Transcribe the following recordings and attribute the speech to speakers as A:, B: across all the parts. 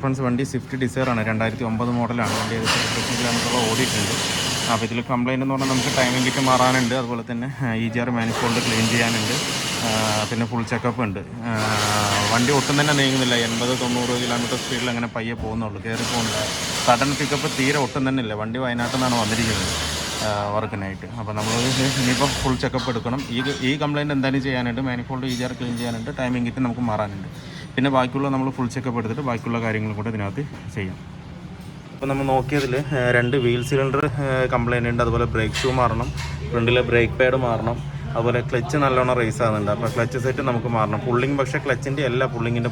A: Friends വണ്ടി Swift ഡിസയറാണ്, 2009 മോഡലാണ്. വണ്ടി 1,00,000 കിലോമീറ്ററോളം ഓടിയിട്ടുണ്ട്. അപ്പോൾ ഇതിൽ കംപ്ലയിൻ്റ് എന്ന് പറഞ്ഞാൽ നമുക്ക് ടൈമിംഗ് കിറ്റ് മാറാനുണ്ട്, അതുപോലെ തന്നെ EGR മാനിഫോൾഡ് ക്ലീൻ ചെയ്യാനുണ്ട്, പിന്നെ ഫുൾ ചെക്കപ്പ് ഉണ്ട്. വണ്ടി ഒട്ടും തന്നെ നീങ്ങുന്നില്ല, 80-90 കിലോമീറ്റർ സ്പീഡിൽ അങ്ങനെ പയ്യെ പോകുന്നുള്ളൂ, കയറി പോകുന്നില്ല. സഡൻ പിക്കപ്പ് തീരെ ഒട്ടും തന്നെ ഇല്ല. വണ്ടി വയനാട്ടിൽ നിന്നാണ് വന്നിരിക്കുന്നത് വർക്കിനായിട്ട്. അപ്പോൾ നമ്മൾ ഇനിയിപ്പോൾ ഫുൾ ചെക്കപ്പ് എടുക്കണം. ഈ കംപ്ലയിൻറ്റ് എന്തായാലും ചെയ്യാനുണ്ട്, മാനിഫോൾഡ് EGR ക്ലീൻ ചെയ്യാനുണ്ട്, ടൈമിംഗ് കിറ്റ് നമുക്ക് മാറാനുണ്ട്. പിന്നെ ബാക്കിയുള്ള നമ്മൾ ഫുൾ ചെക്കപ്പ് എടുത്തിട്ട് ബാക്കിയുള്ള കാര്യങ്ങളും കൂടെ ഇതിനകത്ത് ചെയ്യാം. അപ്പോൾ നമ്മൾ നോക്കിയതിൽ 2 വീൽ സിലിണ്ടർ കംപ്ലയിൻ്റ് ഉണ്ട്, അതുപോലെ ബ്രേക്ക് ഷൂ മാറണം, ഫ്രണ്ടിലെ ബ്രേക്ക് പാഡ് മാറണം, അതുപോലെ ക്ലച്ച് നല്ലോണം റേസ് ആകുന്നുണ്ട്. അപ്പോൾ ക്ലച്ച് സെറ്റ് നമുക്ക് മാറണം. പുള്ളിങ് പക്ഷേ ക്ലച്ചിൻ്റെ അല്ല പുള്ളിങ്ങിൻ്റെ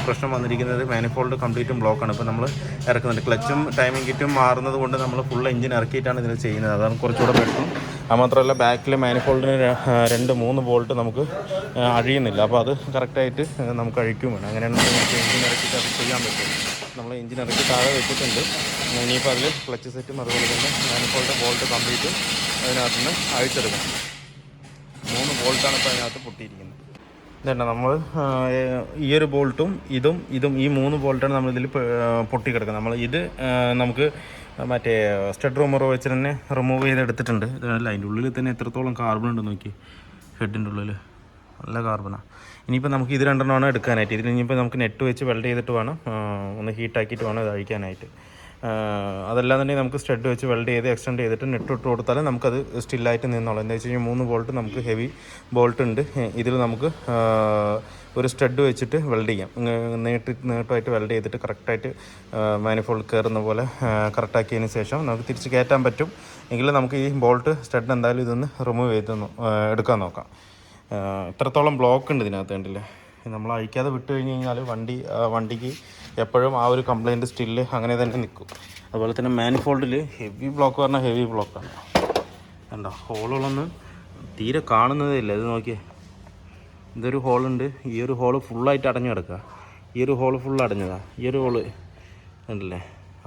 A: പ്രശ്നം വന്നിരിക്കുന്നത് മാനിഫോൾഡ് കംപ്ലീറ്റും ബ്ലോക്കാണ്. ഇപ്പോൾ നമ്മൾ ഇറക്കുന്നുണ്ട്. ക്ലച്ചും ടൈമിംഗ് കിറ്റും മാറുന്നത് കൊണ്ട് നമ്മൾ ഫുൾ എഞ്ചിൻ ഇറക്കിയിട്ടാണ് ഇതിൽ ചെയ്യുന്നത്. അതാണ് കുറച്ചുകൂടെ ബെറ്റർ. അത് മാത്രമല്ല ബാക്കിലെ മാനിഫോൾഡിന് 2-3 ബോൾട്ട് നമുക്ക് അഴിയുന്നില്ല. അപ്പോൾ അത് കറക്റ്റായിട്ട് നമുക്ക് അഴിക്കും വേണം. അങ്ങനെയാണെങ്കിൽ നമുക്ക് എഞ്ചിൻ ഇറക്കിയിട്ട് അത് ചെയ്യാൻ പറ്റും. നമ്മൾ എഞ്ചിൻ ഇറക്കി താഴെ വെച്ചിട്ടുണ്ട്. ഇനിയിപ്പോൾ അതിൽ ക്ലച്ച് സെറ്റും അതുപോലെ തന്നെ മാനിഫോൾഡ് ബോൾട്ട് കംപ്ലീറ്റും അതിനകത്ത് നിന്ന് അഴിച്ചെടുക്കണം. 3 ബോൾട്ടാണ് ഇപ്പോൾ അതിനകത്ത് പൊട്ടിയിരിക്കുന്നത്. ഇതന്നെ നമ്മൾ ഈ ഒരു ബോൾട്ടും ഇതും ഈ 3 ബോൾട്ടാണ് നമ്മളിതിൽ പൊട്ടിക്കിടക്കുന്നത്. നമ്മൾ ഇത് നമുക്ക് മറ്റേ സ്റ്റഡ് റൂമറോ വെച്ച് തന്നെ റിമൂവ് ചെയ്തെടുത്തിട്ടുണ്ട്. അല്ല, അതിൻ്റെ ഉള്ളിൽ തന്നെ എത്രത്തോളം കാർബൺ ഉണ്ട് നോക്കി, ഹെഡിൻ്റെ ഉള്ളിൽ നല്ല കാർബണാണ്. ഇനിയിപ്പോൾ നമുക്ക് ഇത് 2 എടുക്കാനായിട്ട്. ഇതിൽ ഇനിയിപ്പോൾ നമുക്ക് നെറ്റ് വെച്ച് വെൽഡ് ചെയ്തിട്ട് വേണം, ഒന്ന് ഹീറ്റാക്കിയിട്ട് വേണം ഇത് അഴിക്കാനായിട്ട്. അതെല്ലാം തന്നെ നമുക്ക് സ്റ്റഡ് വെച്ച് വെൽഡ് ചെയ്ത് എക്സ്റ്റെൻഡ് ചെയ്തിട്ട് നെറ്റ് ഇട്ട് കൊടുത്താലും നമുക്കത് സ്റ്റില്ലായിട്ട് നിന്നോളാം. എന്താ വെച്ച് കഴിഞ്ഞാൽ 3 ബോൾട്ട് നമുക്ക് ഹെവി ബോൾട്ട് ഉണ്ട്. ഇതിൽ നമുക്ക് ഒരു സ്റ്റഡ് വെച്ചിട്ട് വെൽഡ് ചെയ്യാം. നീട്ടമായിട്ട് വെൽഡ് ചെയ്തിട്ട് കറക്റ്റായിട്ട് മാനിഫോൾഡ് കയറുന്ന പോലെ കറക്റ്റാക്കിയതിന് ശേഷം നമുക്ക് തിരിച്ച് കയറ്റാൻ പറ്റും. എങ്കിലും നമുക്ക് ഈ ബോൾട്ട് സ്റ്റഡ് എന്തായാലും ഇതൊന്ന് റിമൂവ് ചെയ്ത് എടുക്കാൻ നോക്കാം. ഇത്രത്തോളം ബ്ലോക്ക് ഉണ്ട് ഇതിനകത്ത്, കണ്ടില്ലേ? നമ്മൾ അഴിക്കാതെ വിട്ട് കഴിഞ്ഞ് കഴിഞ്ഞാൽ വണ്ടിക്ക് എപ്പോഴും ആ ഒരു കംപ്ലയിൻറ്റ് സ്റ്റില്ല് അങ്ങനെ തന്നെ നിൽക്കും. അതുപോലെ തന്നെ മാനിഫോൾഡിൽ ഹെവി ബ്ലോക്ക് പറഞ്ഞാൽ ഹെവി ബ്ലോക്കാണ്. കണ്ടോ, ഹോളുകളൊന്നും തീരെ കാണുന്നതേ ഇല്ല. ഇത് നോക്കിയേ, ഇതൊരു ഹോളുണ്ട്, ഈ ഒരു ഹോള് ഫുള്ളായിട്ട് അടഞ്ഞു കിടക്കുക. ഈ ഒരു ഹോള് ഫുൾ അടഞ്ഞതാണ്. ഈ ഒരു ഹോള് കണ്ടില്ലേ,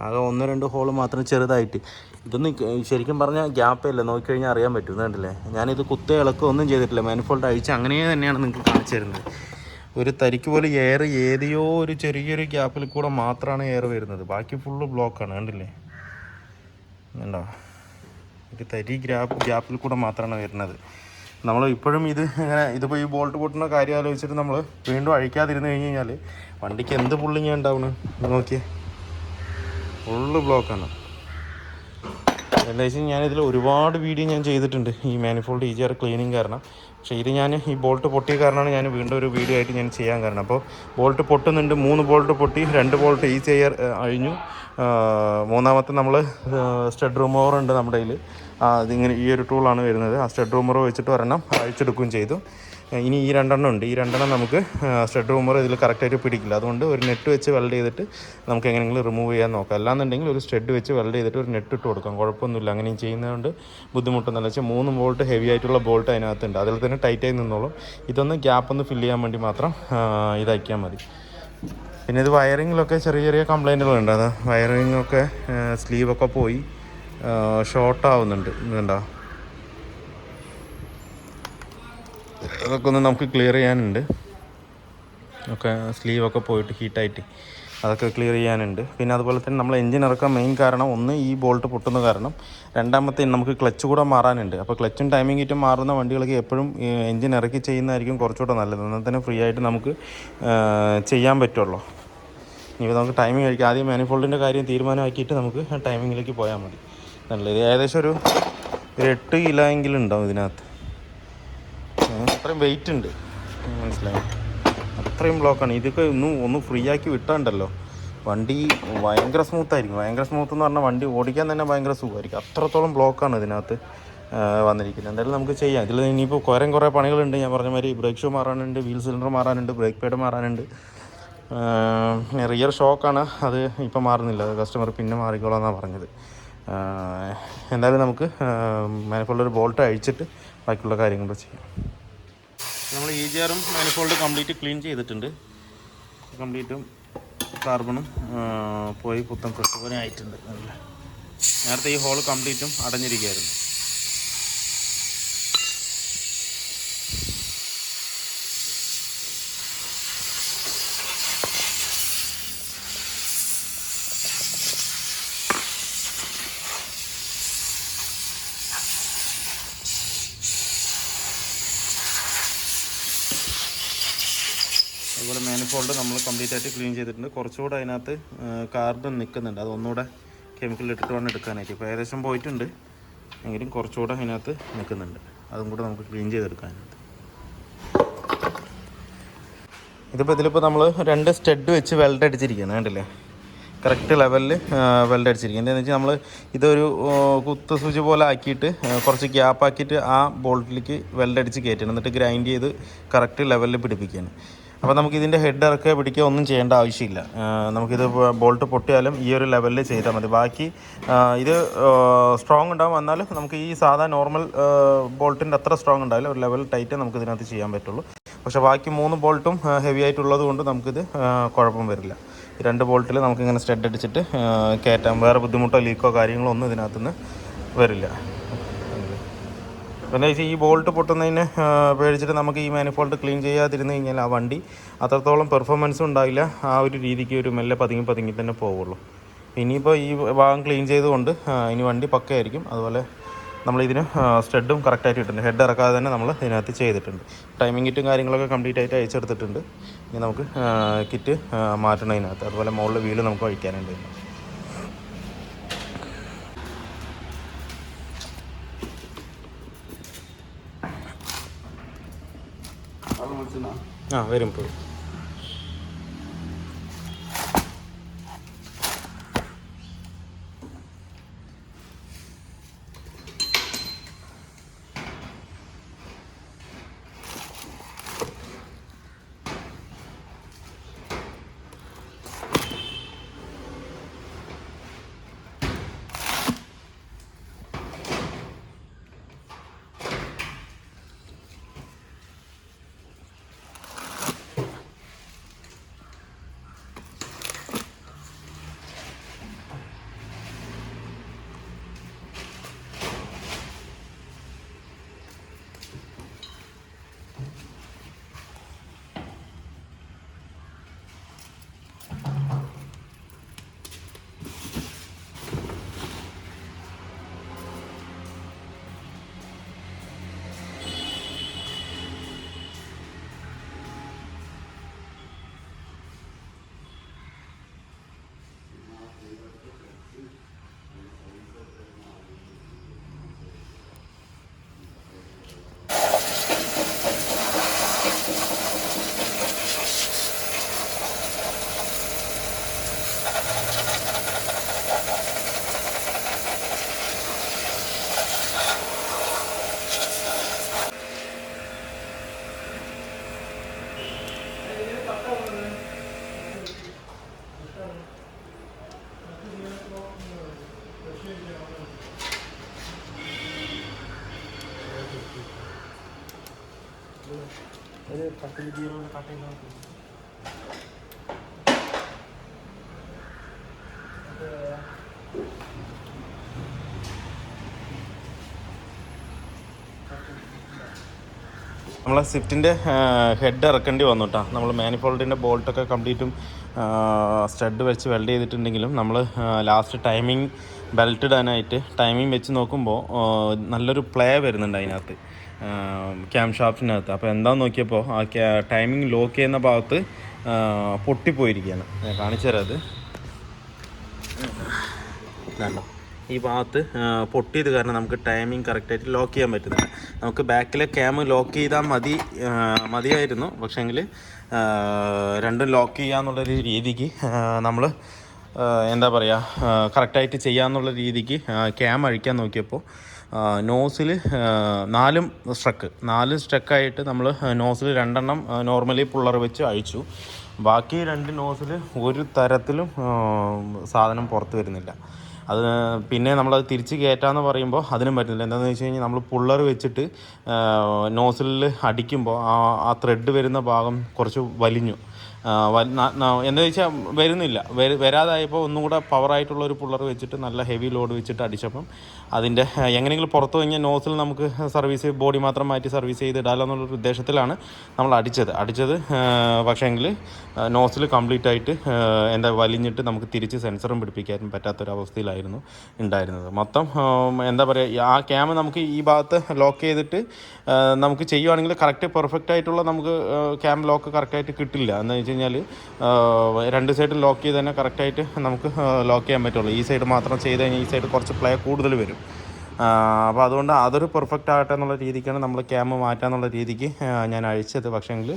A: ആകെ 1-2 ഹോള് മാത്രം ചെറുതായിട്ട്. ഇതൊന്നും ശരിക്കും പറഞ്ഞാൽ ഗ്യാപ്പേ ഇല്ല, നോക്കിക്കഴിഞ്ഞാൽ അറിയാൻ പറ്റും. കണ്ടില്ലേ, ഞാനിത് കുത്തേ ഇളക്കുക ഒന്നും ചെയ്തിട്ടില്ല. മാനിഫോൾഡ് അഴിച്ച് അങ്ങനെ തന്നെയാണ് നിങ്ങൾക്ക് കാണിച്ചു തരുന്നത്. ഒരു തരിക്ക് പോലെ എയർ ഏതെയോ ഒരു ചെറിയൊരു ഗ്യാപ്പിൽ കൂടെ മാത്രമാണ് എയർ വരുന്നത്, ബാക്കി ഫുള്ള് ബ്ലോക്കാണ്. കണ്ടില്ലേ, കണ്ടോ, ഒരു തരി ഗ്യാപ്പിൽ കൂടെ മാത്രമാണ് വരുന്നത്. നമ്മൾ ഇപ്പോഴും ഇതിപ്പോൾ ഈ ബോൾട്ട് പൊട്ടുന്ന കാര്യം ആലോചിച്ചിട്ട് നമ്മൾ വീണ്ടും അഴിക്കാതിരുന്ന് കഴിഞ്ഞ് കഴിഞ്ഞാൽ വണ്ടിക്ക് എന്ത് പുള്ളിങ്ങാണ് ഉണ്ടാവുന്നത് നോക്കിയേ, ഫുള്ള് ബ്ലോക്കാണ്. എന്താ വെച്ചാൽ ഞാനിതിൽ ഒരുപാട് വീഡിയോ ഞാൻ ചെയ്തിട്ടുണ്ട് ഈ മാനിഫോൾഡ് EGR ക്ലീനിങ് കാരണം. പക്ഷേ ഇത് ഞാൻ ഈ ബോൾട്ട് പൊട്ടിയ കാരണമാണ് ഞാൻ വീണ്ടും ഒരു വീഡിയോ ആയിട്ട് ഞാൻ ചെയ്യാൻ കാരണം. അപ്പോൾ ബോൾട്ട് പൊട്ടുന്നുണ്ട്, 3 ബോൾട്ട് പൊട്ടി, 2 ബോൾട്ട് EGR അഴിഞ്ഞു. 3ാമത്തെ നമ്മൾ സ്റ്റഡ് റിമൂവർ ഉണ്ട് നമ്മുടെ കയ്യിൽ. അതിങ്ങനെ ഈ ഒരു ടൂളാണ് വരുന്നത്. ആ സ്റ്റഡ് റിമൂവർ വെച്ചിട്ട് ഒരെണ്ണം അഴിച്ചെടുക്കുകയും ചെയ്തു. ഇനി ഈ 2 ഉണ്ട്. ഈ 2 നമുക്ക് സ്റ്റഡ് റിമൂവർ ഇതിൽ കറക്റ്റായിട്ട് പിടിക്കില്ല. അതുകൊണ്ട് ഒരു നെറ്റ് വെച്ച് വെൽഡ് ചെയ്തിട്ട് നമുക്ക് എങ്ങനെയെങ്കിലും റിമൂവ് ചെയ്യാൻ നോക്കാം. അല്ലാന്നുണ്ടെങ്കിൽ ഒരു സ്റ്റഡ് വെച്ച് വെൽഡ് ചെയ്തിട്ട് ഒരു നെറ്റ് ഇട്ട് കൊടുക്കാം, കുഴപ്പമൊന്നുമില്ല. അങ്ങനെയും ചെയ്യുന്നതുകൊണ്ട് ബുദ്ധിമുട്ടൊന്നുമില്ല. വെച്ചാൽ 3 ബോൾട്ട് ഹെവി ആയിട്ടുള്ള ബോൾട്ട് അതിനകത്തുണ്ട്, അതിൽ തന്നെ ടൈറ്റായി നിന്നോളും. ഇതൊന്ന് ഗ്യാപ്പ് ഒന്ന് ഫില്ല് ചെയ്യാൻ വേണ്ടി മാത്രം ഇതാക്കിയാൽ മതി. പിന്നെ ഇത് വയറിങ്ങിലൊക്കെ ചെറിയ കംപ്ലൈൻറ്റുകളുണ്ട്. അത് വയറിങ്ങൊക്കെ സ്ലീവൊക്കെ പോയി ഷോർട്ടാവുന്നുണ്ട്. ഇതുണ്ടോ, അതൊക്കെ ഒന്ന് നമുക്ക് ക്ലിയർ ചെയ്യാനുണ്ട്. ഒക്കെ സ്ലീവൊക്കെ പോയിട്ട് ഹീറ്റായിട്ട് അതൊക്കെ ക്ലിയർ ചെയ്യാനുണ്ട്. പിന്നെ അതുപോലെ തന്നെ നമ്മൾ എഞ്ചിൻ ഇറക്കാൻ മെയിൻ കാരണം ഒന്ന് ഈ ബോൾട്ട് പൊട്ടുന്ന കാരണം, 2ാമത്തെ നമുക്ക് ക്ലച്ച് കൂടെ മാറാനുണ്ട്. അപ്പോൾ ക്ലച്ചും ടൈമിംഗ് കിറ്റും മാറുന്ന വണ്ടികൾക്ക് എപ്പോഴും എഞ്ചിൻ ഇറക്കി ചെയ്യുന്നതായിരിക്കും കുറച്ചുകൂടെ നല്ലത്. എന്നാൽ തന്നെ ഫ്രീ ആയിട്ട് നമുക്ക് ചെയ്യാൻ പറ്റുള്ളൂ. ഇനിയിപ്പോൾ നമുക്ക് ടൈമിംഗ് കഴിക്കാം. ആദ്യം മാനിഫോൾഡിൻ്റെ കാര്യം തീരുമാനമാക്കിയിട്ട് നമുക്ക് ടൈമിങ്ങിലേക്ക് പോയാൽ മതി. നല്ലത് ഏകദേശം ഒരു 8 കിലോ എങ്കിലും ഉണ്ടാവും ഇതിനകത്ത്. അത്രയും വെയിറ്റ് ഉണ്ട്, മനസ്സിലായി? അത്രയും ബ്ലോക്കാണ്. ഇതൊക്കെ ഒന്ന് ഫ്രീ ആക്കി വിട്ടാണ്ടല്ലോ വണ്ടി ഭയങ്കര സ്മൂത്തായിരിക്കും. ഭയങ്കര സ്മൂത്ത് എന്ന് പറഞ്ഞാൽ വണ്ടി ഓടിക്കാൻ തന്നെ ഭയങ്കര സുഖമായിരിക്കും. അത്രത്തോളം ബ്ലോക്കാണ് ഇതിനകത്ത് വന്നിരിക്കുന്നത്. എന്തായാലും നമുക്ക് ചെയ്യാം. ഇതിൽ ഇനിയിപ്പോൾ കുറേ പണികളുണ്ട്. ഞാൻ പറഞ്ഞ മാതിരി ബ്രേക്ക് ഷൂ മാറാനുണ്ട്, വീൽ സിലിണ്ടർ മാറാനുണ്ട്, ബ്രേക്ക് പാഡ് മാറാനുണ്ട്. റിയർ ഷോക്കാണ്, അത് ഇപ്പം മാറുന്നില്ല, കസ്റ്റമർ പിന്നെ മാറിക്കോളാമെന്നാണ് പറഞ്ഞത്. എന്തായാലും നമുക്ക് മാനിഫോൾഡ് ഒരു ബോൾട്ട് അഴിച്ചിട്ട് ബാക്കിയുള്ള കാര്യങ്ങൾ ചെയ്യാം. നമ്മൾ EGRും മാനിഫോൾഡ് കംപ്ലീറ്റ് ക്ലീൻ ചെയ്തിട്ടുണ്ട്. കംപ്ലീറ്റും കാർബണും പോയി പുത്തൻ ഫ്രഷ് പോലെ ആയിട്ടുണ്ട്. നേരത്തെ ഈ ഹോൾ കംപ്ലീറ്റും അടഞ്ഞിരിക്കുകയായിരുന്നു. മാനിഫോൾഡ് നമ്മൾ കംപ്ലീറ്റ് ആയിട്ട് ക്ലീൻ ചെയ്തിട്ടുണ്ട്. കുറച്ചുകൂടെ അതിനകത്ത് കാർബൺ നിൽക്കുന്നുണ്ട്, അതൊന്നുകൂടെ കെമിക്കൽ ഇട്ടിട്ട് വേണം എടുക്കാനായിട്ട്. ഇപ്പോൾ ഏകദേശം പോയിട്ടുണ്ട്, എങ്കിലും കുറച്ചുകൂടെ അതിനകത്ത് നിൽക്കുന്നുണ്ട്, അതും കൂടെ നമുക്ക് ക്ലീൻ ചെയ്തെടുക്കാനായിട്ട്. ഇതിപ്പോൾ നമ്മൾ 2 സ്റ്റഡ് വെച്ച് വെൽഡ് അടിച്ചിരിക്കുന്നത് കണ്ടില്ലേ, കറക്റ്റ് ലെവലിൽ വെൽഡ് അടിച്ചിരിക്കുന്നത്. എന്താണെന്ന് വെച്ചാൽ നമ്മൾ ഇതൊരു കുത്ത് സൂചി പോലെ ആക്കിയിട്ട് കുറച്ച് ഗ്യാപ്പ് ആക്കിയിട്ട് ആ ബോൾട്ടിലേക്ക് വെൽഡ് അടിച്ച് കയറ്റണം, എന്നിട്ട് ഗ്രൈൻഡ് ചെയ്ത് കറക്റ്റ് ലെവലിൽ പിടിപ്പിക്കുകയാണ്. അപ്പോൾ നമുക്കിതിൻ്റെ ഹെഡ് ഇറക്കുക പിടിക്കുക ഒന്നും ചെയ്യേണ്ട ആവശ്യമില്ല. നമുക്കിത് ബോൾട്ട് പൊട്ടിയാലും ഈ ഒരു ലെവലിൽ ചെയ്താൽ മതി. ബാക്കി ഇത് സ്ട്രോങ് ഉണ്ടാവും, എന്നാലും നമുക്ക് ഈ സാധാ നോർമൽ ബോൾട്ടിൻ്റെ അത്ര സ്ട്രോങ് ഉണ്ടാവില്ല, ഒരു ലെവൽ ടൈറ്റ് നമുക്ക് ഇതിനകത്ത് ചെയ്യാൻ പറ്റുള്ളൂ. പക്ഷേ ബാക്കി 3 ബോൾട്ടും ഹെവി ആയിട്ടുള്ളത് കൊണ്ട് നമുക്കിത് കുഴപ്പം വരില്ല. 2 ബോൾട്ടിൽ നമുക്കിങ്ങനെ സ്റ്റഡ് അടിച്ചിട്ട് കയറ്റാം, വേറെ ബുദ്ധിമുട്ടോ ലീക്കോ കാര്യങ്ങളോ ഒന്നും ഇതിനകത്തുനിന്ന് വരില്ല. പിന്നെ ഈ ബോൾട്ട് പൊട്ടുന്നതിന് പേടിച്ചിട്ട് നമുക്ക് ഈ മാനിഫോൾഡ് ക്ലീൻ ചെയ്യാതിരുന്ന് കഴിഞ്ഞാൽ ആ വണ്ടി അത്രത്തോളം പെർഫോമൻസും ഉണ്ടാവില്ല, ആ ഒരു രീതിക്ക് ഒരു മെല്ലെ പതുങ്ങി തന്നെ പോവുള്ളൂ. ഇനിയിപ്പോൾ ഈ ഭാഗം ക്ലീൻ ചെയ്തുകൊണ്ട് ഇനി വണ്ടി പക്കയായിരിക്കും. അതുപോലെ നമ്മളിതിന് സ്റ്റഡും കറക്റ്റായിട്ട് ഇട്ടിട്ടുണ്ട്, ഹെഡ് ഇറക്കാതെ തന്നെ നമ്മൾ ഇതിനകത്ത് ചെയ്തിട്ടുണ്ട്. ടൈമിംഗ് കിറ്റും കാര്യങ്ങളൊക്കെ കംപ്ലീറ്റ് ആയിട്ട് അയച്ചെടുത്തിട്ടുണ്ട്. ഇനി നമുക്ക് കിറ്റ് മാറ്റണം ഇതിനകത്ത്. അതുപോലെ മുകളിൽ വീല് നമുക്ക് അഴിക്കാനുണ്ട്. വരും ഇപ്പോൾ. നമ്മളെ സ്വിഫ്റ്റിൻ്റെ ഹെഡ് ഇറക്കേണ്ടി വന്നു കേട്ടോ. നമ്മൾ മാനിഫോൾഡിൻ്റെ ബോൾട്ടൊക്കെ കംപ്ലീറ്റും സ്റ്റഡ് വെച്ച് വെൽഡ് ചെയ്തിട്ടുണ്ടെങ്കിലും നമ്മൾ ലാസ്റ്റ് ടൈമിംഗ് ബെൽറ്റ് ഇടാനായിട്ട് ടൈമിംഗ് വെച്ച് നോക്കുമ്പോൾ നല്ലൊരു പ്ലേ വരുന്നുണ്ട് അതിനകത്ത്, ക്യാം ഷാഫ്റ്റിനകത്ത്. അപ്പോൾ എന്താണെന്ന് നോക്കിയപ്പോൾ ആ ടൈമിംഗ് ലോക്ക് ചെയ്യുന്ന ഭാഗത്ത് പൊട്ടിപ്പോയിരിക്കുകയാണ്. ഞാൻ കാണിച്ചു തരാം. അത് ഇതാണോ, ഈ ഭാഗത്ത് പൊട്ടിയത് കാരണം നമുക്ക് ടൈമിംഗ് കറക്റ്റായിട്ട് ലോക്ക് ചെയ്യാൻ പറ്റുന്നില്ല. നമുക്ക് ബാക്കിലെ ക്യാം ലോക്ക് ചെയ്താൽ മതിയായിരുന്നു, പക്ഷേങ്കിൽ രണ്ടും ലോക്ക് ചെയ്യാന്നുള്ളൊരു രീതിക്ക് നമ്മൾ എന്താ പറയുക, കറക്റ്റായിട്ട് ചെയ്യാമെന്നുള്ള രീതിക്ക് ക്യാം അഴിക്കാൻ നോക്കിയപ്പോൾ നോസിൽ 4 സ്ട്രക്കായിട്ട് നമ്മൾ നോസിൽ 2 നോർമലി പുള്ളർ വെച്ച് അഴിച്ചു. ബാക്കി 2 നോസിൽ ഒരു തരത്തിലും സാധനം പുറത്ത് വരുന്നില്ല. അത് പിന്നെ നമ്മളത് തിരിച്ച് കയറ്റാമെന്ന് പറയുമ്പോൾ അതിനും പറ്റുന്നില്ല. എന്താണെന്ന് വെച്ച് കഴിഞ്ഞാൽ നമ്മൾ പുള്ളർ വെച്ചിട്ട് നോസിലിൽ അടിക്കുമ്പോൾ ആ ത്രെഡ് വരുന്ന ഭാഗം കുറച്ച് വലിഞ്ഞു. എന്താ വെച്ചാൽ വരുന്നില്ല, വരാതായപ്പോൾ ഒന്നും കൂടെ പവറായിട്ടുള്ളൊരു പുള്ളർ വെച്ചിട്ട് നല്ല ഹെവി ലോഡ് വെച്ചിട്ട് അടിച്ചപ്പം അതിൻ്റെ എങ്ങനെയെങ്കിലും പുറത്ത് കഴിഞ്ഞാൽ നോസിൽ നമുക്ക് സർവീസ് ബോഡി മാത്രം മാറ്റി സർവീസ് ചെയ്ത് ഇടാമല്ലോ എന്നുള്ളൊരു ഉദ്ദേശത്തിലാണ് നമ്മൾ അടിച്ചത്. പക്ഷേങ്കിൽ നോസിൽ കംപ്ലീറ്റ് ആയിട്ട് എന്താ വലിഞ്ഞിട്ട് നമുക്ക് തിരിച്ച് സെൻസറും പിടിപ്പിക്കാനും പറ്റാത്തൊരവസ്ഥയിലായിരുന്നു ഉണ്ടായിരുന്നത്. മൊത്തം എന്താ പറയുക, ആ ക്യാമ് നമുക്ക് ഈ ഭാഗത്ത് ലോക്ക് ചെയ്തിട്ട് നമുക്ക് ചെയ്യുവാണെങ്കിൽ കറക്റ്റ് പെർഫെക്റ്റ് ആയിട്ടുള്ള നമുക്ക് ക്യാം ലോക്ക് കറക്റ്റായിട്ട് കിട്ടില്ല. എന്താ വെച്ച് വെച്ച് കഴിഞ്ഞാൽ രണ്ട് സൈഡും ലോക്ക് ചെയ്ത് തന്നെ കറക്റ്റായിട്ട് നമുക്ക് ലോക്ക് ചെയ്യാൻ പറ്റുള്ളൂ. ഈ സൈഡ് മാത്രം ചെയ്ത് കഴിഞ്ഞാൽ ഈ സൈഡ് കുറച്ച് പ്ലേ കൂടുതൽ വരും. അപ്പോൾ അതുകൊണ്ട് അതൊരു പെർഫെക്റ്റ് ആകട്ടെ എന്നുള്ള രീതിക്കാണ് നമ്മൾ ക്യാമ് മാറ്റാന്നുള്ള രീതിക്ക് ഞാൻ അഴിച്ചത്. പക്ഷേങ്കിൽ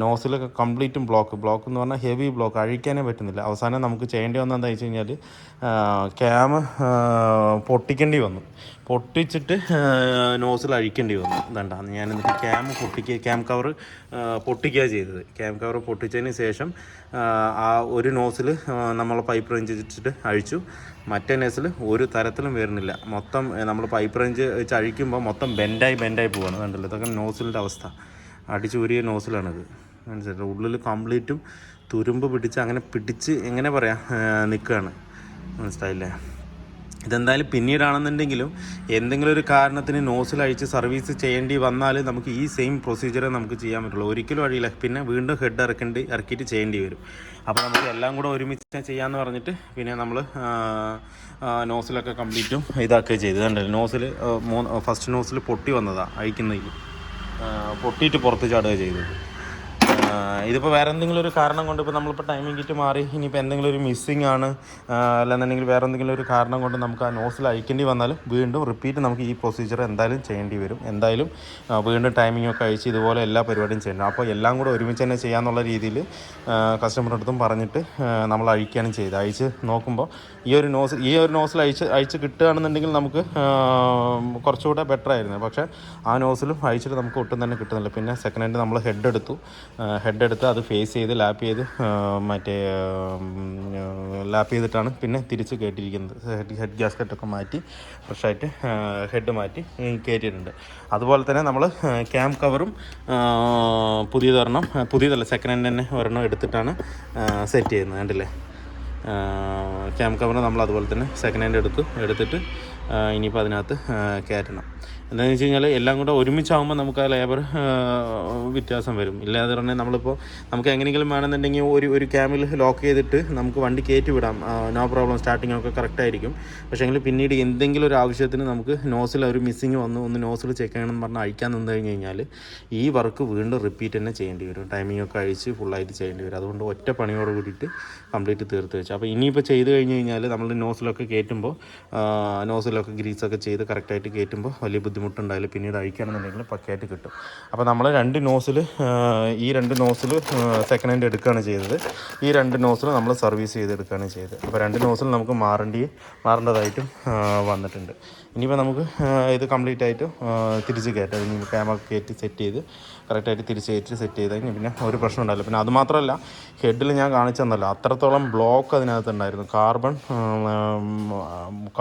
A: നോസിലൊക്കെ കംപ്ലീറ്റും ബ്ലോക്ക് എന്ന് പറഞ്ഞാൽ ഹെവി ബ്ലോക്ക്, അഴിക്കാനേ പറ്റുന്നില്ല. അവസാനം നമുക്ക് ചെയ്യേണ്ടി വന്നത് എന്താ വെച്ച് കഴിഞ്ഞാൽ ക്യാമ് പൊട്ടിക്കേണ്ടി വന്നു. പൊട്ടിച്ചിട്ട് നോസിൽ അഴിക്കേണ്ടി വന്നു. ഇതണ്ട ഞാൻ എന്നിട്ട് ക്യാം കവർ പൊട്ടിക്കുക ചെയ്തത്. ക്യാം കവർ പൊട്ടിച്ചതിന് ശേഷം ആ ഒരു നോസിൽ നമ്മൾ പൈപ്പ് റേഞ്ച് വെച്ചിട്ട് അഴിച്ചു. മറ്റേ നോസിൽ ഒരു തരത്തിലും വരുന്നില്ല. മൊത്തം നമ്മൾ പൈപ്പ് റേഞ്ച് വെച്ച് അഴിക്കുമ്പോൾ മൊത്തം ബെൻഡായി പോവാണ്. കണ്ടല്ലോ, ഇതൊക്കെ നോസിലിൻ്റെ അവസ്ഥ. അടിച്ചൂരിയ നോസിലാണിത്, മനസ്സിലായി. ഉള്ളിൽ കംപ്ലീറ്റും തുരുമ്പ് പിടിച്ച് എങ്ങനെ പറയാം നിൽക്കുകയാണ്, മനസ്സിലായില്ലേ. ഇതെന്തായാലും പിന്നീടാണെന്നുണ്ടെങ്കിലും എന്തെങ്കിലും ഒരു കാരണത്തിന് നോസിൽ അഴിച്ച് സർവീസ് ചെയ്യേണ്ടി വന്നാൽ നമുക്ക് ഈ സെയിം പ്രൊസീജിയറെ നമുക്ക് ചെയ്യാൻ പറ്റുള്ളൂ. ഒരിക്കലും അഴിയില്ല, പിന്നെ വീണ്ടും ഹെഡ് ഇറക്കിയിട്ട് ചെയ്യേണ്ടി വരും. അപ്പോൾ നമുക്ക് എല്ലാം കൂടെ ഒരുമിച്ച് ചെയ്യാമെന്ന് പറഞ്ഞിട്ട് പിന്നെ നമ്മൾ നോസിലൊക്കെ കംപ്ലീറ്റും ഇതാക്കുകയും ചെയ്ത്. കണ്ടല്ലോ, നോസിൽ ഫസ്റ്റ് നോസിൽ പൊട്ടി വന്നതാണ്. അഴിക്കുന്നതിൽ പൊട്ടിയിട്ട് പുറത്ത് ചാടുക ചെയ്തത്. ഇതിപ്പോൾ വേറെ എന്തെങ്കിലും ഒരു കാരണം കൊണ്ട് ഇപ്പോൾ നമ്മളിപ്പോൾ ടൈമിംഗ് കിറ്റ് മാറി ഇനിയിപ്പോൾ എന്തെങ്കിലും ഒരു മിസ്സിങ് ആണ് അല്ലെന്നുണ്ടെങ്കിൽ വേറെ എന്തെങ്കിലും ഒരു കാരണം കൊണ്ട് നമുക്ക് ആ നോസിൽ അഴിക്കേണ്ടി വന്നാലും വീണ്ടും റിപ്പീറ്റ് നമുക്ക് ഈ പ്രൊസീജിയർ എന്തായാലും ചെയ്യേണ്ടി വരും. എന്തായാലും വീണ്ടും ടൈമിംഗ് ഒക്കെ അഴിച്ച് ഇതുപോലെ എല്ലാ പരിപാടിയും ചെയ്യണം. അപ്പോൾ എല്ലാം കൂടെ ഒരുമിച്ച് തന്നെ ചെയ്യാമെന്നുള്ള രീതിയിൽ കസ്റ്റമറുടെ അടുത്തും പറഞ്ഞിട്ട് നമ്മൾ അഴിക്കുകയാണ് ചെയ്തത്. അഴിച്ച് നോക്കുമ്പോൾ ഈ ഒരു നോസിൽ അഴിച്ച് കിട്ടുകയാണെന്നുണ്ടെങ്കിൽ നമുക്ക് കുറച്ചുകൂടെ ബെറ്റർ ആയിരുന്നു. പക്ഷേ ആ നോസിലും അഴിച്ചിട്ട് നമുക്ക് ഒട്ടും തന്നെ കിട്ടുന്നില്ല. പിന്നെ സെക്കൻഡ് ഹാൻഡ് നമ്മൾ ഹെഡ് എടുത്ത് അത് ഫേസ് ചെയ്ത് ലാപ്പ് ചെയ്തിട്ടാണ് പിന്നെ തിരിച്ച് കയറ്റിയിരിക്കുന്നത്. ഹെഡ് ഗ്യാസ്കറ്റൊക്കെ മാറ്റി ഫ്രഷായിട്ട് ഹെഡ് മാറ്റി കയറ്റിയിട്ടുണ്ട്. അതുപോലെ തന്നെ നമ്മൾ ക്യാം കവറും പുതിയതല്ല സെക്കൻഡ് ഹാൻഡ് തന്നെ ഒരെണ്ണം എടുത്തിട്ടാണ് സെറ്റ് ചെയ്യുന്നത്. കണ്ടില്ലേ, ക്യാം കവർ നമ്മൾ അതുപോലെ തന്നെ സെക്കൻഡ് ഹാൻഡ് എടുത്തിട്ട് ഇനിയിപ്പോൾ അതിനകത്ത് കയറ്റണം. എന്താണെന്ന് വെച്ച് കഴിഞ്ഞാൽ എല്ലാം കൂടെ ഒരുമിച്ചാകുമ്പോൾ നമുക്ക് ആ ലേബർ വ്യത്യാസം വരും. ഇല്ലാതെ പറഞ്ഞാൽ നമുക്ക് എങ്ങനെയെങ്കിലും വേണമെന്നുണ്ടെങ്കിൽ ഒരു ക്യാമിൽ ലോക്ക് ചെയ്തിട്ട് നമുക്ക് വണ്ടി കയറ്റി വിടാം, നോ പ്രോബ്ലം, സ്റ്റാർട്ടിങ്ങൊക്കെ കറക്റ്റായിരിക്കും. പക്ഷേങ്കിൽ പിന്നീട് എന്തെങ്കിലും ഒരു ആവശ്യത്തിന് നമുക്ക് നോസിൽ ഒരു മിസ്സിങ് ഒന്ന് നോസിൽ ചെക്ക് ചെയ്യണമെന്ന് പറഞ്ഞാൽ അഴിക്കാൻ നിന്ന് കഴിഞ്ഞാൽ ഈ വർക്ക് വീണ്ടും റിപ്പീറ്റ് തന്നെ ചെയ്യേണ്ടി വരും. ടൈമിങ്ങൊക്കെ അഴിച്ച് ഫുള്ളായിട്ട് ചെയ്യേണ്ടി വരും. അതുകൊണ്ട് ഒറ്റ പണിയോട് കൂടിയിട്ട് കംപ്ലീറ്റ് തീർത്ത് വെച്ചു. അപ്പോൾ ഇനിയിപ്പോൾ ചെയ്ത് കഴിഞ്ഞ് കഴിഞ്ഞാൽ നമ്മൾ നോസിലൊക്കെ കയറ്റുമ്പോൾ നോസിലൊക്കെ ഗ്രീസൊക്കെ ചെയ്ത് കറക്റ്റായിട്ട് കയറ്റുമ്പോൾ വലിയ ബുദ്ധിമുട്ടുണ്ടായാലും പിന്നീട് അഴിക്കുകയാണെന്നുണ്ടെങ്കിൽ പക്കയായിട്ട് കിട്ടും. അപ്പോൾ നമ്മൾ ഈ രണ്ട് നോസിൽ സെക്കൻഡ് ഹാൻഡ് എടുക്കുകയാണ് ചെയ്തത്. ഈ രണ്ട് നോസിൽ നമ്മൾ സർവീസ് ചെയ്തെടുക്കുകയാണ് ചെയ്തത്. അപ്പോൾ രണ്ട് നോസിൽ നമുക്ക് മാറേണ്ടതായിട്ടും വന്നിട്ടുണ്ട്. ഇനിയിപ്പോൾ നമുക്ക് ഇത് കംപ്ലീറ്റ് ആയിട്ട് തിരിച്ച് കയറ്റാം. ഇനി ക്യാമൊക്കെ കയറ്റി സെറ്റ് ചെയ്ത് കറക്റ്റായിട്ട് തിരിച്ച് കയറ്റി സെറ്റ് ചെയ്ത് കഴിഞ്ഞാൽ പിന്നെ ഒരു പ്രശ്നം ഉണ്ടാവില്ല. പിന്നെ അതുമാത്രമല്ല, ഹെഡിൽ ഞാൻ കാണിച്ചു തന്നല്ലോ, അത്രത്തോളം ബ്ലോക്ക് അതിനകത്തുണ്ടായിരുന്നു.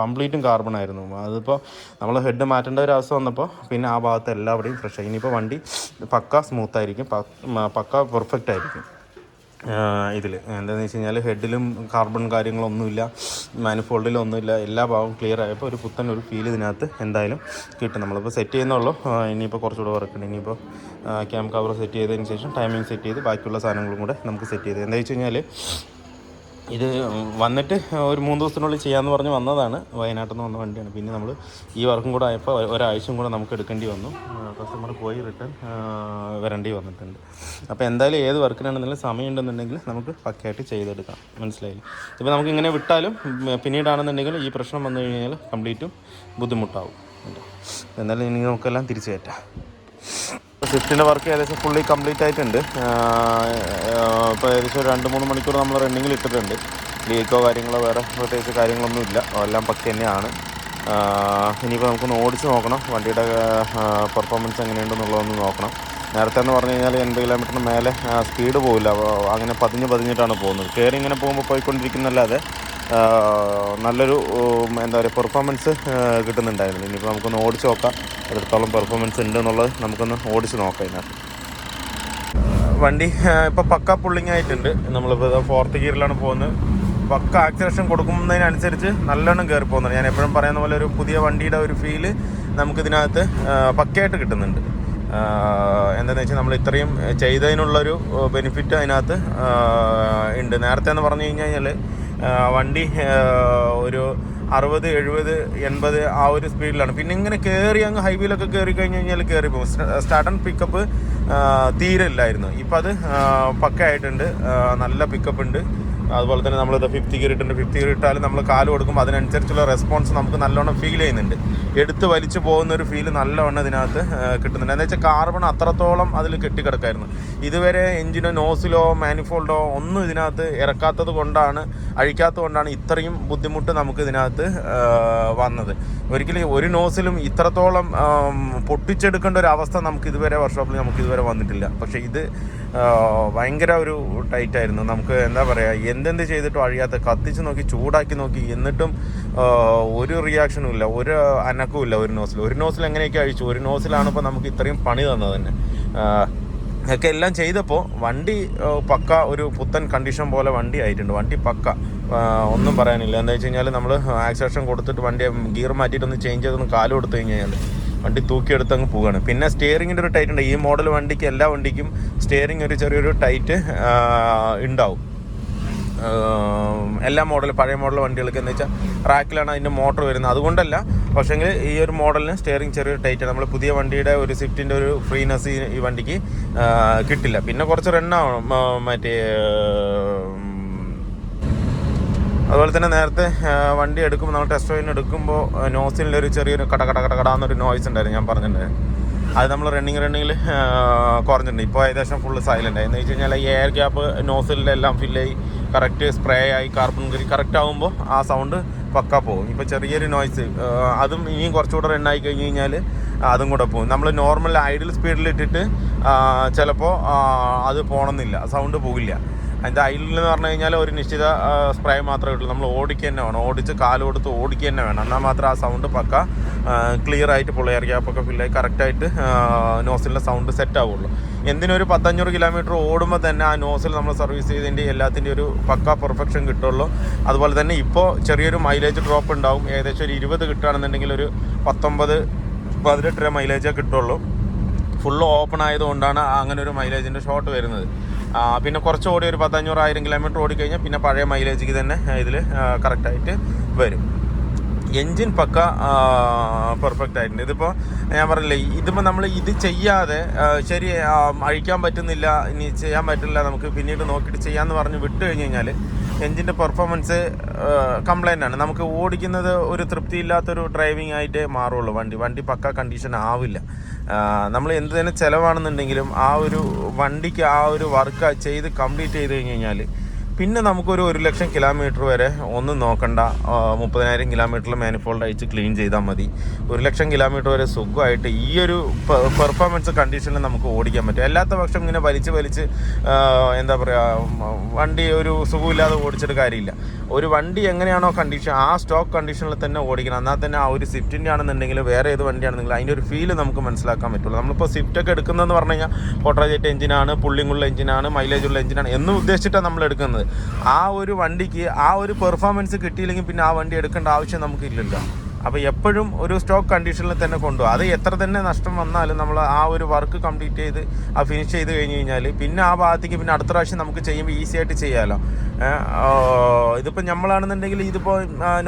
A: കംപ്ലീറ്റും കാർബൺ ആയിരുന്നു. അതിപ്പോൾ നമ്മൾ ഹെഡ് മാറ്റേണ്ട ഒരു അവസ്ഥ വന്നപ്പോൾ പിന്നെ ആ ഭാഗത്ത് എല്ലാവിടെയും ഫ്രഷായി. ഇനിയിപ്പോൾ വണ്ടി പക്ക സ്മൂത്തായിരിക്കും, പക്ക പെർഫെക്റ്റ് ആയിരിക്കും. ഇതിൽ എന്താണെന്ന് വെച്ച് കഴിഞ്ഞാൽ ഹെഡിലും കാർബൺ കാര്യങ്ങളൊന്നുമില്ല, മാനിഫോൾഡിലൊന്നുമില്ല. എല്ലാ ഭാഗവും ക്ലിയർ ആയപ്പോൾ ഒരു പുത്തൻ ഒരു ഫീൽ ഇതിനകത്ത് എന്തായാലും കിട്ടും. നമ്മളിപ്പോൾ സെറ്റ് ചെയ്യുന്നുള്ളൂ. ഇനിയിപ്പോൾ കുറച്ചുകൂടെ വർക്കുണ്ട്. ഇനിയിപ്പോൾ ക്യാം കവർ സെറ്റ് ചെയ്തതിന് ശേഷം ടൈമിംഗ് സെറ്റ് ചെയ്ത് ബാക്കിയുള്ള സാധനങ്ങളും കൂടെ നമുക്ക് സെറ്റ് ചെയ്ത്, എന്താ വെച്ച് കഴിഞ്ഞാൽ ഇത് വന്നിട്ട് ഒരു 3 ദിവസത്തിനുള്ളിൽ ചെയ്യാമെന്ന് പറഞ്ഞ് വന്നതാണ്. വയനാട്ടിൽ നിന്ന് വന്ന വണ്ടിയാണ്. പിന്നെ നമ്മൾ ഈ വർക്കും കൂടെ ആയപ്പോൾ ഒരാഴ്ചയും കൂടെ നമുക്ക് എടുക്കേണ്ടി വന്നു. കസ്റ്റമർ പോയി റിട്ടേൺ വരേണ്ടി വന്നിട്ടുണ്ട്. അപ്പോൾ എന്തായാലും ഏത് വർക്കിനാണെന്നുണ്ടെങ്കിലും സമയമുണ്ടെന്നുണ്ടെങ്കിൽ നമുക്ക് പക്കയായിട്ട് ചെയ്തെടുക്കാം, മനസ്സിലായില്ലേ. ഇപ്പോൾ നമുക്ക് ഇങ്ങനെ വിട്ടാലും പിന്നീടാണെന്നുണ്ടെങ്കിൽ ഈ പ്രശ്നം വന്നു കഴിഞ്ഞാൽ കംപ്ലീറ്റും ബുദ്ധിമുട്ടാവും. എന്തായാലും ഇനി നമുക്കെല്ലാം തിരിച്ചു കയറ്റാം. സ്വിഫ്റ്റിൻ്റെ വർക്ക് ഏകദേശം ഫുള്ളി കംപ്ലീറ്റ് ആയിട്ടുണ്ട്. ഇപ്പോൾ ഏകദേശം 2-3 മണിക്കൂർ നമ്മൾ റണ്ണിങ്ങിൽ ഇട്ടിട്ടുണ്ട്. ലീക്കോ കാര്യങ്ങളോ വേറെ പ്രത്യേകിച്ച് കാര്യങ്ങളൊന്നുമില്ല, എല്ലാം പക്ക തന്നെയാണ്. ഇനിയിപ്പോൾ നമുക്കൊന്ന് ഓടിച്ച് നോക്കണം, വണ്ടിയുടെ പെർഫോമൻസ് എങ്ങനെയുണ്ടെന്നുള്ളതൊന്ന് നോക്കണം. നേരത്തെ എന്ന് പറഞ്ഞു കഴിഞ്ഞാൽ 80 കിലോമീറ്ററിന് മേലെ സ്പീഡ് പോകില്ല, അങ്ങനെ പതിഞ്ഞിട്ടാണ് പോകുന്നത്. കയറി ഇങ്ങനെ പോയിക്കൊണ്ടിരിക്കുന്നല്ലാതെ നല്ലൊരു എന്താ പറയുക പെർഫോമൻസ് കിട്ടുന്നുണ്ടായിരുന്നു. ഇനിയിപ്പോൾ നമുക്കൊന്ന് ഓടിച്ച് നോക്കാം എത്രത്തോളം പെർഫോമൻസ് ഉണ്ട് എന്നുള്ളത് നമുക്കൊന്ന് ഓടിച്ച് നോക്കാം. ഇതിനകത്ത് വണ്ടി ഇപ്പോൾ പക്ക പുള്ളിങ് ആയിട്ടുണ്ട്. നമ്മളിപ്പോൾ 4th ഗിയറിലാണ് പോകുന്നത്. പക്ക ആക്സിലേഷൻ കൊടുക്കുന്നതിനനുസരിച്ച് നല്ലോണം കയറി പോകുന്നുണ്ട്. ഞാൻ എപ്പോഴും പറയുന്ന പോലെ ഒരു പുതിയ വണ്ടിയുടെ ഒരു ഫീല് നമുക്കിതിനകത്ത് പക്കയായിട്ട് കിട്ടുന്നുണ്ട്. എന്താണെന്ന് വെച്ചാൽ നമ്മൾ ഇത്രയും ചെയ്തതിനുള്ളൊരു ബെനിഫിറ്റ് അതിനകത്ത് ഉണ്ട്. നേരത്തെ എന്ന് പറഞ്ഞു കഴിഞ്ഞാൽ വണ്ടി ഒരു 60, 70, 80 ആ ഒരു സ്പീഡിലാണ്. പിന്നെ ഇങ്ങനെ കയറി അങ്ങ് ഹൈവേയിലൊക്കെ കയറി കഴിഞ്ഞ് കഴിഞ്ഞാൽ കയറി പോകും. സ്റ്റാർട്ട് ആൻഡ് പിക്കപ്പ് തീരെ ഇല്ലായിരുന്നു. ഇപ്പം അത് പക്കയായിട്ടുണ്ട്, നല്ല പിക്കപ്പ് ഉണ്ട്. അതുപോലെ തന്നെ നമ്മളിത് 50 ഗിയർ ഇട്ടുണ്ട്. 50 ഗിയർ ഇട്ടാലും നമ്മൾ കാല് കൊടുക്കുമ്പോൾ അതിനനുസരിച്ചുള്ള റെസ്പോൺസ് നമുക്ക് നല്ലോണം ഫീൽ ചെയ്യുന്നുണ്ട്. എടുത്ത് വലിച്ചു പോകുന്നൊരു ഫീൽ നല്ലവണ്ണം ഇതിനകത്ത് കിട്ടുന്നുണ്ട്. എന്താ വെച്ചാൽ കാർബൺ അത്രത്തോളം അതിൽ കെട്ടിക്കിടക്കായിരുന്നു. ഇതുവരെ എഞ്ചിനോ നോസിലോ മാനിഫോൾഡോ ഒന്നും ഇതിനകത്ത് ഇറക്കാത്തത് കൊണ്ടാണ്, അഴിക്കാത്തത് കൊണ്ടാണ് ഇത്രയും ബുദ്ധിമുട്ട് നമുക്ക് ഇതിനകത്ത് വന്നത്. ഒരിക്കലും ഒരു നോസിലും ഇത്രത്തോളം പൊട്ടിച്ചെടുക്കേണ്ട ഒരു അവസ്ഥ നമുക്ക് ഇതുവരെ വർക്ക്ഷോപ്പിൽ നമുക്ക് ഇതുവരെ വന്നിട്ടില്ല. പക്ഷേ ഇത് ഭയങ്കര ഒരു ടൈറ്റായിരുന്നു. നമുക്ക് എന്താ പറയുക, എന്തെന്ത് ചെയ്തിട്ടും അഴിയാത്ത, കത്തിച്ച് നോക്കി ചൂടാക്കി നോക്കി എന്നിട്ടും ഒരു റിയാക്ഷനും ഇല്ല, ഒരു അനക്കവും ഇല്ല. ഒരു നോസിൽ എങ്ങനെയൊക്കെ അഴിച്ചു, ഒരു നോസിലാണ് ഇപ്പോൾ നമുക്ക് ഇത്രയും പണി തന്നത് തന്നെ. ഒക്കെ എല്ലാം ചെയ്തപ്പോൾ വണ്ടി പക്ക ഒരു പുത്തൻ കണ്ടീഷൻ പോലെ വണ്ടി ആയിട്ടുണ്ട്. വണ്ടി പക്ക, ഒന്നും പറയാനില്ല. എന്താ വെച്ച് കഴിഞ്ഞാൽ നമ്മൾ ആക്സിലേഷൻ കൊടുത്തിട്ട് വണ്ടി ഗിയർ മാറ്റിയിട്ടൊന്ന് ചേഞ്ച് ചെയ്തൊന്ന് കാല് കൊടുത്തു കഴിഞ്ഞാൽ വണ്ടി തൂക്കിയെടുത്ത് അങ്ങ് പോവുകയാണ്. പിന്നെ സ്റ്റിയറിങ്ങിൻ്റെ ഒരു ടൈറ്റ് ഉണ്ട്. ഈ മോഡൽ വണ്ടിക്ക്, എല്ലാ വണ്ടിക്കും സ്റ്റിയറിങ് ഒരു ചെറിയൊരു ടൈറ്റ് ഉണ്ടാവും. എല്ലാ പഴയ മോഡൽ വണ്ടികൾക്ക് എന്ന് വെച്ചാൽ റാക്കിലാണ് അതിൻ്റെ മോട്ടർ വരുന്നത്, അതുകൊണ്ടല്ല. പക്ഷേങ്കിൽ ഈ ഒരു മോഡലിന് സ്റ്റിയറിംഗ് ചെറിയൊരു ടൈറ്റ്. നമ്മൾ പുതിയ വണ്ടിയുടെ ഒരു സ്വിഫ്റ്റിൻ്റെ ഒരു ഫ്രീനെസ് ഈ വണ്ടിക്ക് കിട്ടില്ല. പിന്നെ കുറച്ച് റണ്ണാവും. മറ്റേ അതുപോലെ തന്നെ നേരത്തെ വണ്ടി എടുക്കുമ്പോൾ, നമ്മൾ ടെസ്റ്റ് ഡ്രൈവിന് എടുക്കുമ്പോൾ നോസിലൊരു ചെറിയൊരു കടന്നൊരു നോയ്സ് ഉണ്ടായിരുന്നു, ഞാൻ പറഞ്ഞിട്ടുണ്ടായിരുന്നു. അത് നമ്മൾ റണ്ണിങ്ങിൽ കുറഞ്ഞിട്ടുണ്ട്. ഇപ്പോൾ ഏകദേശം ഫുള്ള് സൈലൻ്റ് ആയി. എന്ന് വെച്ച് കഴിഞ്ഞാൽ ഈ എയർ ഗ്യാപ്പ് നോസിലെല്ലാം ഫില്ലായി കറക്റ്റ് സ്പ്രേ ആയി കാർബൺ കറക്റ്റ് ആകുമ്പോൾ ആ സൗണ്ട് പക്ക പോകും. ഇപ്പോൾ ചെറിയൊരു നോയ്സ്, അതും ഇനിയും കുറച്ചുകൂടെ റണ്ണായി കഴിഞ്ഞ് കഴിഞ്ഞാൽ അതും കൂടെ പോകും. നമ്മൾ നോർമൽ ഐഡിൽ സ്പീഡിലിട്ടിട്ട് ചിലപ്പോൾ അത് പോകണമെന്നില്ല, സൗണ്ട് പോകില്ല. അതിൻ്റെ ഐഡിലെന്ന് പറഞ്ഞു കഴിഞ്ഞാൽ ഒരു നിശ്ചിത സ്പ്രേ മാത്രമേ ഉള്ളൂ. നമ്മൾ ഓടിക്കുക തന്നെ വേണം, ഓടിച്ച് കാല് കൊടുത്ത് ഓടിക്കുക തന്നെ വേണം. എന്നാൽ മാത്രം ആ സൗണ്ട് പക്ക ക്ലിയർ ആയിട്ട് എയർ ഗ്യാപ്പൊക്കെ ഫില്ലായി കറക്റ്റായിട്ട് നോസിലിൻ്റെ സൗണ്ട് സെറ്റ് ആവുള്ളൂ. എന്തിനൊരു 100-500 കിലോമീറ്റർ ഓടുമ്പോൾ തന്നെ ആ നോസിൽ നമ്മൾ സർവീസ് ചെയ്തതിൻ്റെ എല്ലാത്തിൻ്റെ ഒരു പക്ക പെർഫെക്ഷൻ കിട്ടുള്ളൂ. അതുപോലെ തന്നെ ഇപ്പോൾ ചെറിയൊരു മൈലേജ് ഡ്രോപ്പ് ഉണ്ടാവും. ഏകദേശം ഒരു 20 കിട്ടുകയാണെന്നുണ്ടെങ്കിൽ ഒരു 19-18 മൈലേജേ കിട്ടുള്ളൂ. ഫുള്ള് ഓപ്പൺ ആയതുകൊണ്ടാണ് അങ്ങനെ ഒരു മൈലേജിൻ്റെ ഷോട്ട് വരുന്നത്. പിന്നെ കുറച്ച് ഓടി ഒരു 10-500 കിലോമീറ്റർ ഓടിക്കഴിഞ്ഞാൽ പിന്നെ പഴയ മൈലേജിക്ക് തന്നെ ഇതിൽ കറക്റ്റായിട്ട് വരും. എൻജിൻ പക്ക പെർഫെക്റ്റ് ആയിട്ടുണ്ട്. ഇതിപ്പോൾ ഞാൻ പറഞ്ഞില്ലേ, ഇതിപ്പോൾ നമ്മൾ ഇത് ചെയ്യാതെ ശരി അഴിക്കാൻ പറ്റുന്നില്ല, ഇനി ചെയ്യാൻ പറ്റില്ല, നമുക്ക് പിന്നീട് നോക്കിയിട്ട് ചെയ്യാമെന്ന് പറഞ്ഞ് വിട്ട് കഴിഞ്ഞ് കഴിഞ്ഞാൽ എൻജിൻ്റെ പെർഫോമൻസ് കംപ്ലൈൻ്റ് ആണ്. നമുക്ക് ഓടിക്കുന്നത് ഒരു തൃപ്തിയില്ലാത്തൊരു ഡ്രൈവിംഗ് ആയിട്ടേ മാറുള്ളൂ. വണ്ടി പക്ക കണ്ടീഷൻ ആവില്ല. നമ്മൾ എന്ത് തന്നെ ചിലവാണെന്നുണ്ടെങ്കിലും ആ ഒരു വണ്ടിക്ക് ആ ഒരു വർക്ക് ചെയ്ത് കംപ്ലീറ്റ് ചെയ്ത് കഴിഞ്ഞ് കഴിഞ്ഞാൽ പിന്നെ നമുക്കൊരു 1,00,000 കിലോമീറ്റർ വരെ ഒന്നും നോക്കണ്ട. 30,000 കിലോമീറ്ററിൽ മാനിഫോൾഡ് അയച്ച് ക്ലീൻ ചെയ്താൽ മതി. 1,00,000 കിലോമീറ്റർ വരെ സുഖമായിട്ട് ഈ ഒരു പെർഫോമൻസ് കണ്ടീഷനിൽ നമുക്ക് ഓടിക്കാൻ പറ്റും. അല്ലാത്ത പക്ഷം ഇങ്ങനെ വലിച്ച് എന്താ പറയുക, വണ്ടി ഒരു സുഖമില്ലാതെ ഓടിച്ചിട്ട് കാര്യമില്ല. ഒരു വണ്ടി എങ്ങനെയാണോ കണ്ടീഷൻ, ആ സ്റ്റോക്ക് കണ്ടീഷനിൽ തന്നെ ഓടിക്കണം. എന്നാൽ തന്നെ ആ ഒരു സ്വിഫ്റ്റിൻ്റെ ആണെന്നുണ്ടെങ്കിൽ വേറെ ഏത് വണ്ടിയാണെന്നുണ്ടെങ്കിൽ അതിൻ്റെ ഒരു ഫീല് നമുക്ക് മനസ്സിലാക്കാൻ പറ്റുള്ളൂ. നമ്മളിപ്പോൾ സ്വിഫ്റ്റൊക്കെ എടുക്കുന്നതെന്ന് പറഞ്ഞു കഴിഞ്ഞാൽ ക്വാഡ്രാജെറ്റ് എഞ്ചിനാണ്, പുള്ളിങ്ങുള്ള എഞ്ചിനാണ്, മൈലേജുള്ള എഞ്ചിനാണ് എന്ന് ഉദ്ദേശിച്ചിട്ടാണ് നമ്മൾ എടുക്കുന്നത്. ആ ഒരു വണ്ടിക്ക് ആ ഒരു പെർഫോമൻസ് കിട്ടിയില്ലെങ്കിൽ പിന്നെ ആ വണ്ടി എടുക്കേണ്ട ആവശ്യം നമുക്കില്ലല്ലോ. അപ്പോൾ എപ്പോഴും ഒരു സ്റ്റോക്ക് കണ്ടീഷനിൽ തന്നെ കൊണ്ടുപോകും. അത് എത്ര തന്നെ നഷ്ടം വന്നാലും നമ്മൾ ആ ഒരു വർക്ക് കംപ്ലീറ്റ് ചെയ്ത് ആ ഫിനിഷ് ചെയ്ത് കഴിഞ്ഞ് കഴിഞ്ഞാൽ പിന്നെ ആ ഭാഗത്തേക്ക് പിന്നെ അടുത്ത പ്രാവശ്യം നമുക്ക് ചെയ്യുമ്പോൾ ഈസി ആയിട്ട് ചെയ്യാമല്ലോ. ഇതിപ്പോൾ നമ്മളാണെന്നുണ്ടെങ്കിൽ ഇതിപ്പോൾ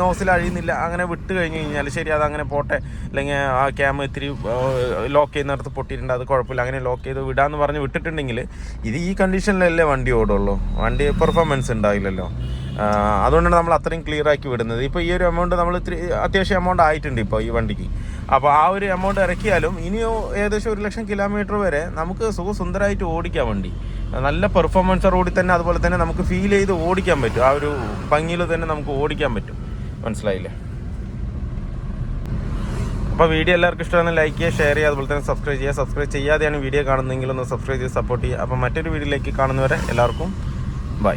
A: നോസിൽ അഴിയുന്നില്ല, അങ്ങനെ വിട്ട് കഴിഞ്ഞ് കഴിഞ്ഞാൽ ശരി അതങ്ങനെ പോട്ടെ, അല്ലെങ്കിൽ ആ ക്യാമ് ഇത്തിരി ലോക്ക് ചെയ്യുന്നിടത്ത് പൊട്ടിയിട്ടുണ്ട്, അത് കുഴപ്പമില്ല, അങ്ങനെ ലോക്ക് ചെയ്ത് വിടാമെന്ന് പറഞ്ഞ് വിട്ടിട്ടുണ്ടെങ്കിൽ ഇത് ഈ കണ്ടീഷനിലല്ലേ വണ്ടി ഓടുള്ളൂ, വണ്ടി പെർഫോമൻസ് ഉണ്ടാവില്ലല്ലോ. അതുകൊണ്ടാണ് നമ്മൾ അത്രയും ക്ലിയർ ആക്കി വിടുന്നത്. ഇപ്പോൾ ഈ ഒരു എമൗണ്ട് നമ്മൾ അത്യാവശ്യം എമൗണ്ട് ആയിട്ടുണ്ട് ഇപ്പോൾ ഈ വണ്ടിക്ക്. അപ്പോൾ ആ ഒരു എമൗണ്ട് ഇറക്കിയാലും ഇനിയോ ഏകദേശം 1,00,000 കിലോമീറ്റർ വരെ നമുക്ക് സുന്ദരമായിട്ട് ഓടിക്കാം വണ്ടി. നല്ല പെർഫോമൻസോടുകൂടി തന്നെ, അതുപോലെ തന്നെ നമുക്ക് ഫീൽ ചെയ്ത് ഓടിക്കാൻ പറ്റും. ആ ഒരു ഭംഗിയിൽ തന്നെ നമുക്ക് ഓടിക്കാൻ പറ്റും. മനസ്സിലായില്ലേ? അപ്പോൾ വീഡിയോ എല്ലാവർക്കും ഇഷ്ടമാണ് ലൈക്ക് ചെയ്യുക, ഷെയർ ചെയ്യുക, അതുപോലെ തന്നെ സബ്സ്ക്രൈബ് ചെയ്യുക. സബ്സ്ക്രൈബ് ചെയ്യാതെയാണ് വീഡിയോ കാണുന്നതെങ്കിൽ ഒന്ന് സബ്സ്ക്രൈബ് ചെയ്ത് സപ്പോർട്ട് ചെയ്യുക. അപ്പോൾ മറ്റൊരു വീഡിയോയിലേക്ക് കാണുന്നവരെ എല്ലാവർക്കും ബൈ.